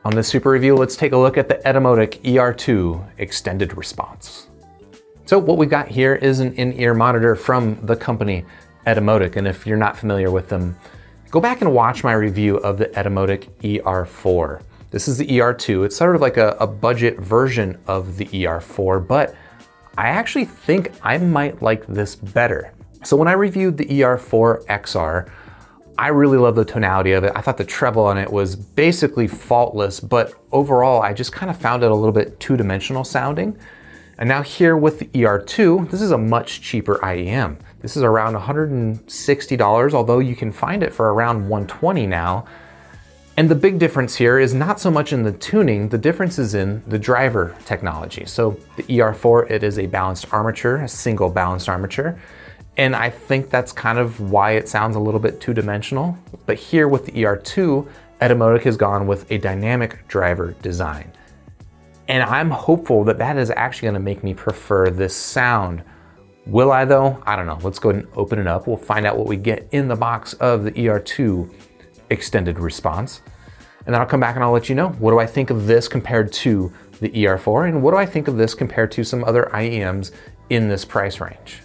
On this super review, let's take a look at the Etymotic ER2 extended response. So what we've got here is an in-ear monitor from the company Etymotic, and if you're not familiar with them, go back and watch my review of the Etymotic ER4. This is the ER2. It's sort of like a budget version of the ER4, but I actually think I might like this better. So when I reviewed the ER4XR, I really love the tonality of it. I thought the treble on it was basically faultless, but overall I just kind of found it a little bit two-dimensional sounding. And now here with the ER2, this is a much cheaper IEM. This is around $160, although you can find it for around $120 now. And the big difference here is not so much in the tuning, the difference is in the driver technology. So the ER4, it is a balanced armature, a single balanced armature. And I think that's kind of why it sounds a little bit two-dimensional. But here with the ER2, Etymotic has gone with a dynamic driver design. And I'm hopeful that that is actually gonna make me prefer this sound. Will I though? I don't know. Let's go ahead and open it up. We'll find out what we get in the box of the ER2 extended response. And then I'll come back and I'll let you know, what do I think of this compared to the ER4? And what do I think of this compared to some other IEMs in this price range?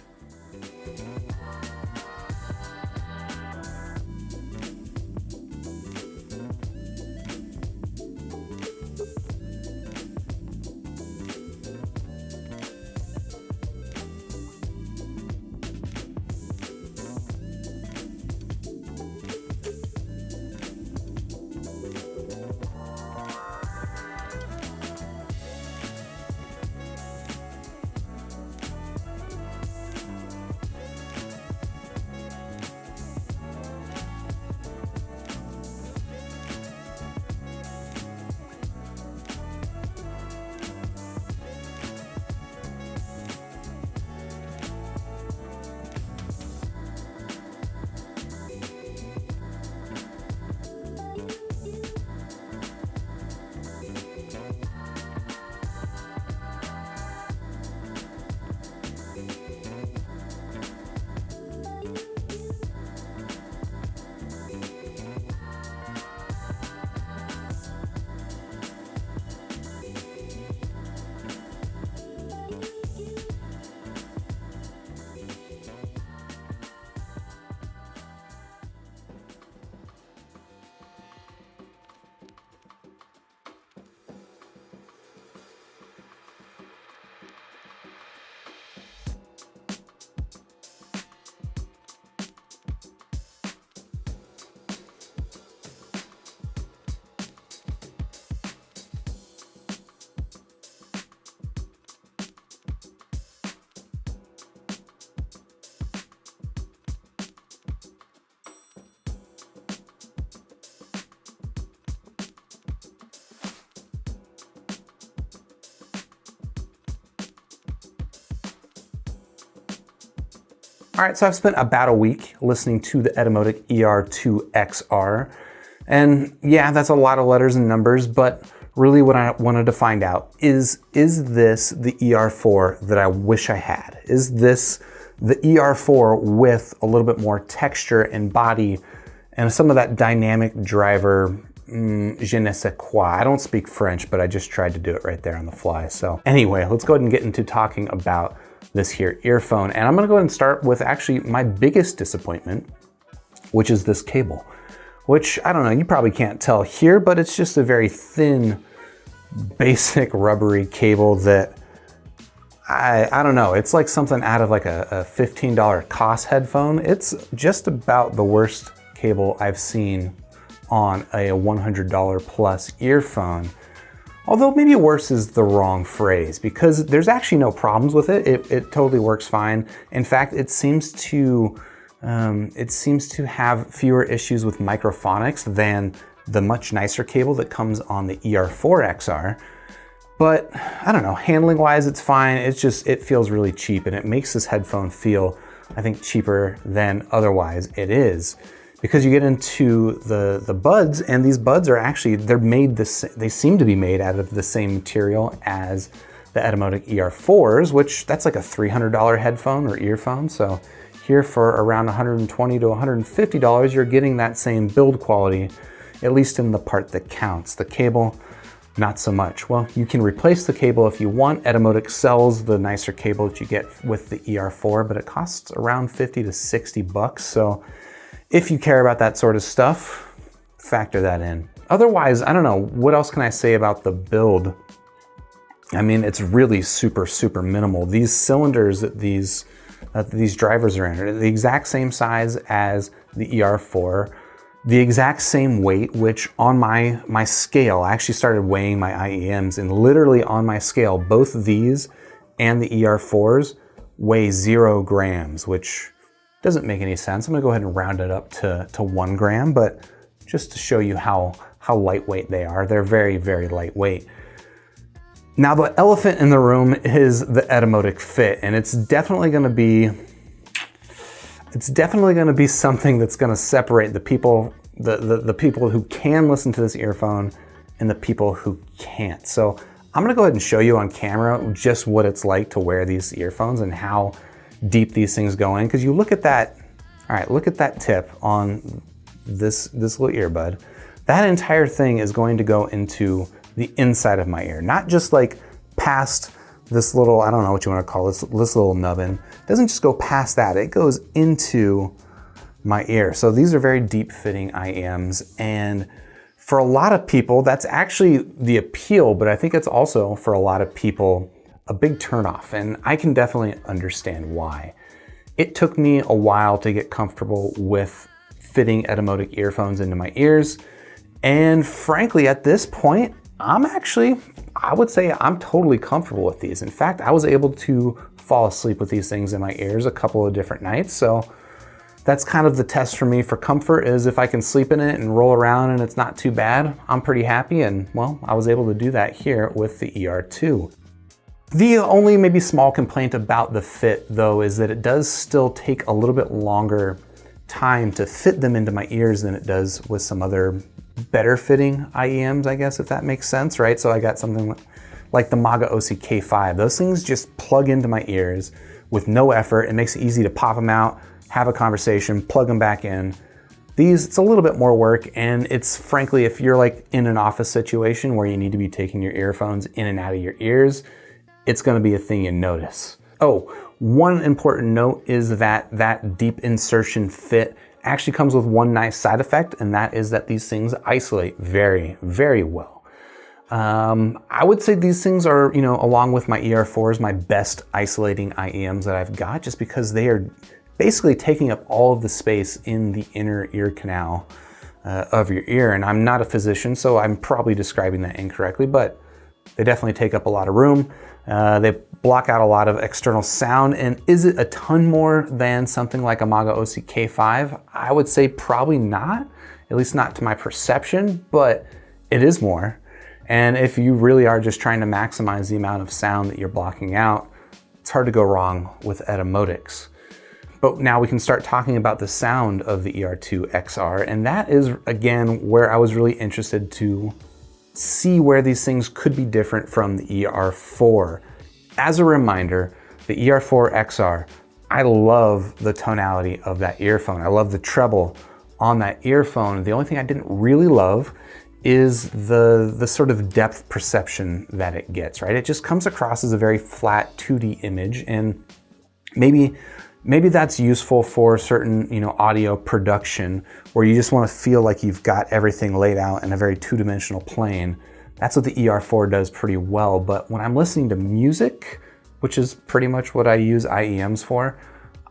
All right, so I've spent about a week listening to the Etymotic ER2XR. And yeah, that's a lot of letters and numbers, but really what I wanted to find out is this the ER4 that I wish I had? Is this the ER4 with a little bit more texture and body and some of that dynamic driver je ne sais quoi? I don't speak French, but I just tried to do it right there on the fly. So anyway, let's go ahead and get into talking about this here earphone. And I'm gonna go ahead and start with actually my biggest disappointment, which is this cable, which I don't know, you probably can't tell here, but it's just a very thin, basic rubbery cable that I don't know, it's like something out of like a $15 COS headphone. It's just about the worst cable I've seen on a $100 plus earphone. Although maybe worse is the wrong phrase, because there's actually no problems with it. It totally works fine. In fact, it seems to have fewer issues with microphonics than the much nicer cable that comes on the ER4XR. But I don't know, handling wise, it's fine. It's just, it feels really cheap, and it makes this headphone feel, I think, cheaper than otherwise it is. Because you get into the buds, and these buds are actually, they seem to be made out of the same material as the Etymotic ER4s, which that's like a $300 headphone or earphone. So here for around $120 to $150, you're getting that same build quality at least in the part that counts. The cable, not so much. Well, you can replace the cable if you want. Etymotic sells the nicer cable that you get with the ER4, but it costs around 50 to 60 bucks. So if you care about that sort of stuff, factor that in. Otherwise, I don't know, what else can I say about the build? I mean, it's really super, super minimal. These cylinders that these drivers are in are the exact same size as the ER4, the exact same weight, which on my scale, I actually started weighing my IEMs, and literally on my scale, both of these and the ER4s weigh 0 grams, which doesn't make any sense. I'm gonna go ahead and round it up to 1 gram, but just to show you how lightweight they are. They're very, very lightweight. Now the elephant in the room is the Etymotic fit, and it's definitely gonna be something that's gonna separate the people who can listen to this earphone and the people who can't. So I'm gonna go ahead and show you on camera just what it's like to wear these earphones and how deep these things go in. Because you look at that, all right, look at that tip on this little earbud. That entire thing is going to go into the inside of my ear, not just like past this little, I don't know what you want to call this little nubbin. It doesn't just go past that, it goes into my ear. So these are very deep fitting IEMs, and for a lot of people, that's actually the appeal, but I think it's also for a lot of people a big turnoff, and I can definitely understand why. It took me a while to get comfortable with fitting Etymotic earphones into my ears, and frankly, at this point, I would say I'm totally comfortable with these. In fact, I was able to fall asleep with these things in my ears a couple of different nights. So that's kind of the test for me for comfort, is if I can sleep in it and roll around and it's not too bad, I'm pretty happy. And well, I was able to do that here with the ER2. The only maybe small complaint about the fit though is that it does still take a little bit longer time to fit them into my ears than it does with some other better fitting IEMs, I guess, if that makes sense, right? So I got something like the Maga OC K5. Those things just plug into my ears with no effort. It makes it easy to pop them out, have a conversation, plug them back in. These, it's a little bit more work, and it's frankly, if you're like in an office situation where you need to be taking your earphones in and out of your ears, it's gonna be a thing you notice. Oh, one important note is that deep insertion fit actually comes with one nice side effect, and that is that these things isolate very, very well. I would say these things are, you know, along with my ER4s, my best isolating IEMs that I've got, just because they are basically taking up all of the space in the inner ear canal of your ear. And I'm not a physician, so I'm probably describing that incorrectly, but they definitely take up a lot of room. They block out a lot of external sound. And is it a ton more than something like a Maga OC K5? I would say probably not, at least not to my perception, but it is more. And if you really are just trying to maximize the amount of sound that you're blocking out, it's hard to go wrong with Etymotics. But now we can start talking about the sound of the ER2XR, and that is, again, where I was really interested to see where these things could be different from the ER4. As a reminder, the ER4XR, I love the tonality of that earphone. I love the treble on that earphone. The only thing I didn't really love is the sort of depth perception that it gets, right? It just comes across as a very flat 2D image, and maybe that's useful for certain, you know, audio production where you just want to feel like you've got everything laid out in a very two-dimensional plane. That's what the ER4 does pretty well. But when I'm listening to music, which is pretty much what I use IEMs for,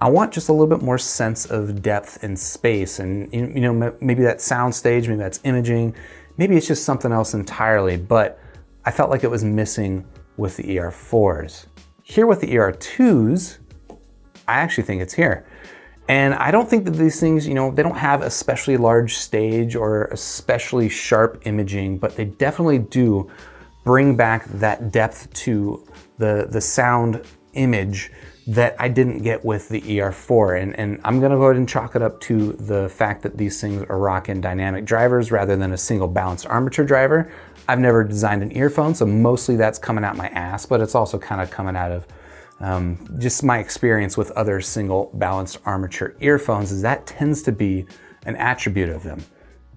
I want just a little bit more sense of depth and space. And, you know, maybe that's sound stage, maybe that's imaging, maybe it's just something else entirely. But I felt like it was missing with the ER4s. Here with the ER2s, I actually think it's here. And I don't think that these things, you know, they don't have especially large stage or especially sharp imaging, but they definitely do bring back that depth to the sound image that I didn't get with the ER4. And I'm gonna go ahead and chalk it up to the fact that these things are rocking dynamic drivers rather than a single balanced armature driver. I've never designed an earphone, so mostly that's coming out my ass, but it's also kind of coming out of just my experience with other single balanced armature earphones, is that tends to be an attribute of them.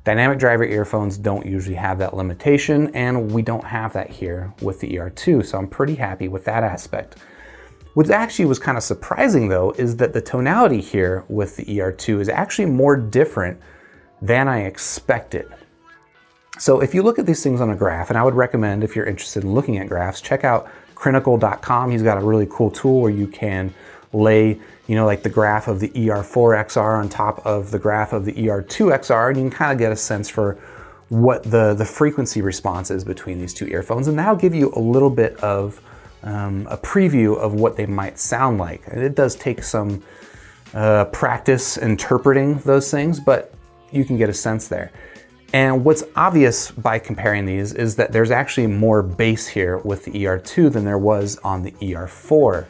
Dynamic driver earphones don't usually have that limitation, and we don't have that here with the ER2, so I'm pretty happy with that aspect. What actually was kind of surprising though is that the tonality here with the ER2 is actually more different than I expected. So if you look at these things on a graph, and I would recommend if you're interested in looking at graphs, check out critical.com. He's got a really cool tool where you can lay, like the graph of the ER4XR on top of the graph of the ER2XR, and you can kind of get a sense for what the frequency response is between these two earphones, and that'll give you a little bit of a preview of what they might sound like. And it does take some practice interpreting those things, but you can get a sense there. And what's obvious by comparing these is that there's actually more bass here with the ER2 than there was on the ER4.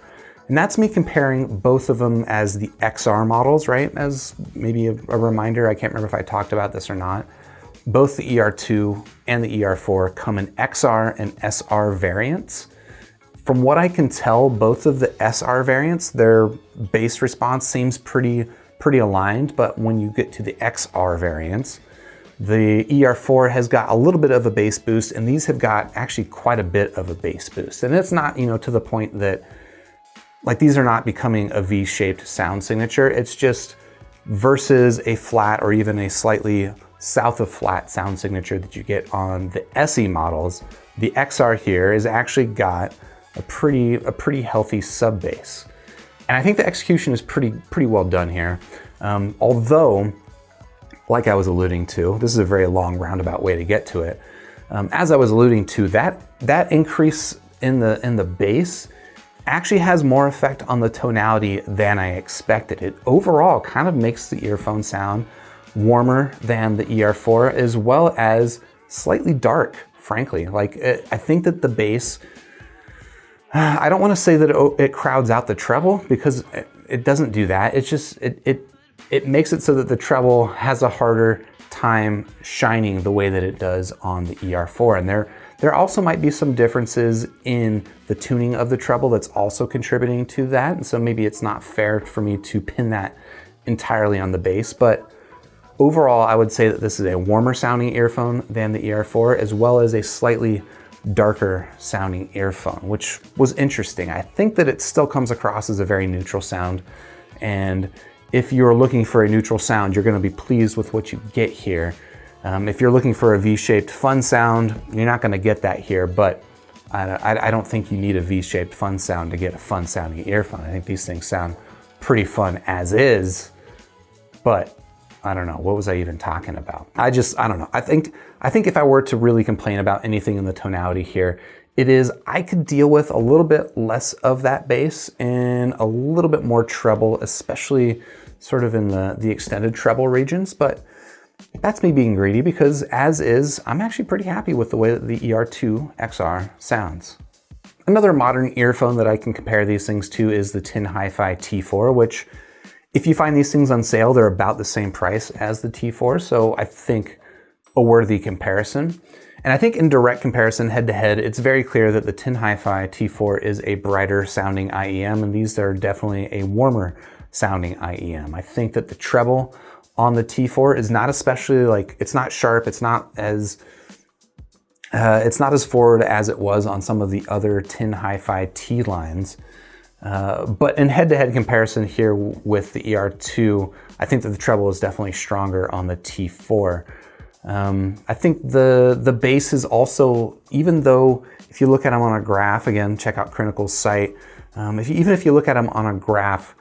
And that's me comparing both of them as the XR models, right? As maybe a reminder, I can't remember if I talked about this or not. Both the ER2 and the ER4 come in XR and SR variants. From what I can tell, both of the SR variants, their bass response seems pretty aligned, but when you get to the XR variants, the ER4 has got a little bit of a bass boost, and these have got actually quite a bit of a bass boost. And it's not, to the point that, like, these are not becoming a V-shaped sound signature. It's just versus a flat or even a slightly south of flat sound signature that you get on the SE models. The XR here has actually got a pretty healthy sub bass. And I think the execution is pretty well done here. Although, like I was alluding to, this is a very long roundabout way to get to it. As I was alluding to, that increase in the bass actually has more effect on the tonality than I expected. It overall kind of makes the earphone sound warmer than the ER4, as well as slightly dark, frankly. Like, I think that the bass, I don't want to say that it crowds out the treble, because it doesn't do that. It's just, it makes it so that the treble has a harder time shining the way that it does on the ER4. And there also might be some differences in the tuning of the treble that's also contributing to that. And so maybe it's not fair for me to pin that entirely on the bass, but overall, I would say that this is a warmer sounding earphone than the ER4, as well as a slightly darker sounding earphone, which was interesting. I think that it still comes across as a very neutral sound. And if you're looking for a neutral sound, you're gonna be pleased with what you get here. If you're looking for a V-shaped fun sound, you're not gonna get that here, but I don't think you need a V-shaped fun sound to get a fun sounding earphone. I think these things sound pretty fun as is, but I don't know, what was I even talking about? I don't know. I think if I were to really complain about anything in the tonality here, it is I could deal with a little bit less of that bass and a little bit more treble, especially sort of in the extended treble regions, but that's me being greedy, because as is, I'm actually pretty happy with the way that the ER2XR sounds. Another modern earphone that I can compare these things to is the Tin Hi-Fi T4, which, if you find these things on sale, they're about the same price as the T4, so I think a worthy comparison. And I think in direct comparison, head to head, it's very clear that the Tin Hi-Fi T4 is a brighter sounding IEM, and these are definitely a warmer sounding IEM. I think that the treble on the T4 is not especially, like, it's not sharp, it's not as forward as it was on some of the other Tin Hi-Fi T lines. But in head-to-head comparison here with the ER2, I think that the treble is definitely stronger on the T4. I think the bass is also, even though if you look at them on a graph, again, check out Critical's site, even if you look at them on a graph,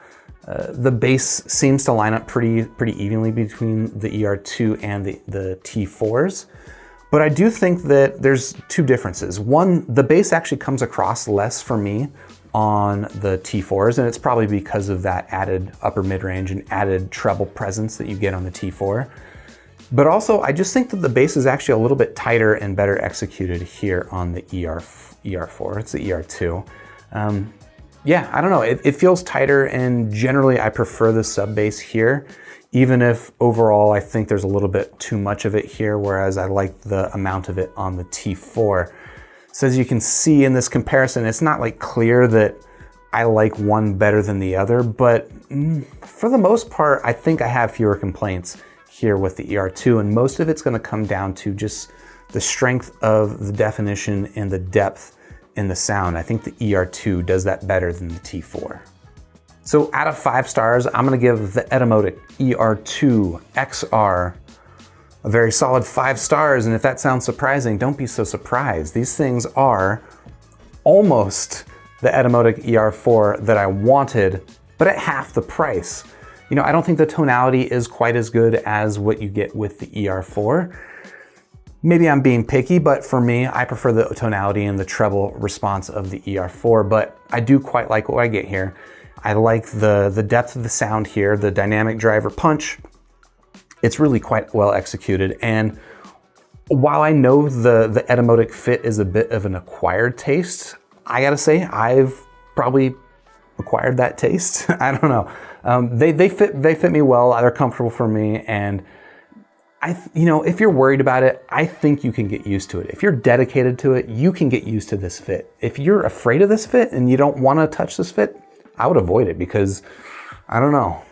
the bass seems to line up pretty evenly between the ER2 and the T4s. But I do think that there's two differences. One, the bass actually comes across less for me on the T4s, and it's probably because of that added upper mid-range and added treble presence that you get on the T4. But also, I just think that the bass is actually a little bit tighter and better executed here on the ER4. It's the ER2. Yeah, I don't know, it feels tighter, and generally I prefer the sub bass here, even if overall I think there's a little bit too much of it here, whereas I like the amount of it on the T4. So as you can see in this comparison, it's not like clear that I like one better than the other, but for the most part, I think I have fewer complaints here with the ER2, and most of it's gonna come down to just the strength of the definition and the depth in the sound. I think the ER2 does that better than the T4. So out of 5 stars, I'm gonna give the Etymotic ER2XR a very solid 5 stars. And if that sounds surprising, don't be so surprised. These things are almost the Etymotic ER4 that I wanted, but at half the price. You know, I don't think the tonality is quite as good as what you get with the ER4. Maybe I'm being picky, but for me, I prefer the tonality and the treble response of the ER4, but I do quite like what I get here. I like the depth of the sound here, the dynamic driver punch. It's really quite well executed. And while I know the Etymotic fit is a bit of an acquired taste, I gotta say, I've probably acquired that taste. I don't know. They fit me well, they're comfortable for me, and you know, if you're worried about it, I think you can get used to it. If you're dedicated to it, you can get used to this fit. If you're afraid of this fit and you don't want to touch this fit, I would avoid it because, I don't know,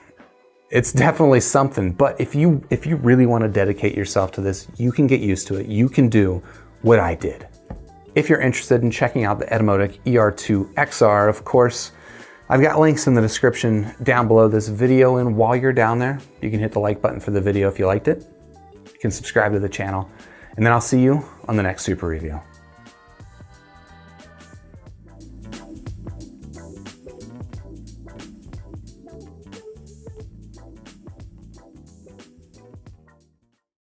it's definitely something. But if you really want to dedicate yourself to this, you can get used to it. You can do what I did. If you're interested in checking out the Etymotic ER2XR, of course, I've got links in the description down below this video, and while you're down there, you can hit the like button for the video if you liked it. You can subscribe to the channel, and then I'll see you on the next super review.